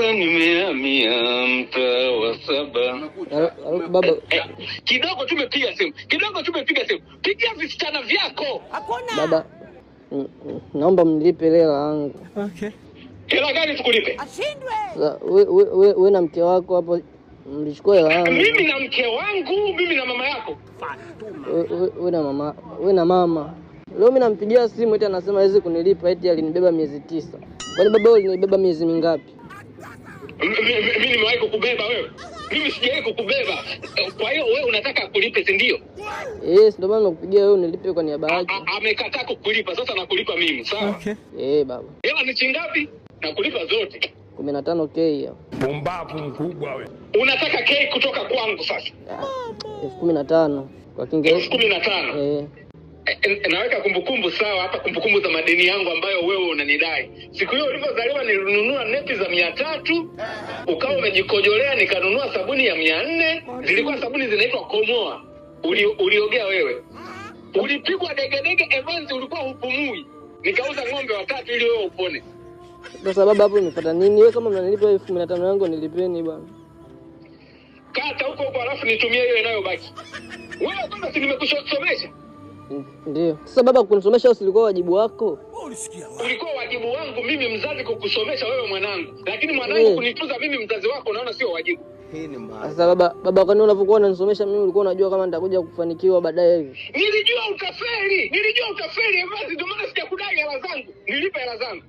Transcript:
Nimehamia mtaa wa 7. Baba, Kidogo tumepiga simu. Pigia visichana vyako. Hakuna. Baba, naomba mlipe hela yangu. Okay. Hela gani tukulipe? Ashindwe. Wewe na mke wako hapo mlichukua hela yangu. Mimi na mke wangu, mimi na mama yako. Wewe na mama. Leo mimi nampigia simu eti anasema hawezi kunilipa, eti alinibeba miezi 9. Kwani baba wewe ulinibeba miezi mingapi? Mimi nimewahi kukubeba wewe? Mimi sijawahi kukubeba. Kwa hiyo wewe unataka kulipe, si ndio? Ndio maana nakupigia wewe unilipe kwa niaba yake. Amekataa kukulipa, sasa nakulipa mimi, sawa? Okay. Baba. Hela ni chingapi? Nakulipa zote. 15k hapo. Bombavu mkubwa wewe. Unataka kei kutoka kwangu sasa? 15,000 kwa Kiingereza. 15,000. Naweka kumbukumbu sawa hapa, kumbukumbu za madeni yangu ambayo wewe unanidai. Siku hiyo ulipozaliwa nilinunua nepi za 300, ukawa umejikojolea nikanunua sabuni ya 400, zilikuwa sabuni zinaitwa Komoa. Uliogea wewe. Ulipigwa degedege Evans, ulikuwa hupumui. Nikauza ng'ombe 3 ili wewe upone. Sasa baba hapo umepata nini? Wewe kama mnanilipa 15,000 yangu nilipeni bwana. Kata huko alafu nitumie hiyo inayobaki. Wewe kwanza si nimekusomesha? Ndio. Sasa baba kunisomesha usilikuwa wajibu wako? Ulikuwa wajibu wangu mimi mzazi kukusomesha wewe mwanangu. Lakini mwanangu kunitunza mimi mzazi wako naona sio wajibu. Hii ni mbaya. Sasa baba kwani unapokuwa unanisomesha mimi ulikuwa unajua kama nitakuja kufanikiwa baadaye hivi? Nilijua utafeli. Basi ndio maana sijakudai hela zangu. Nilipe hela zangu.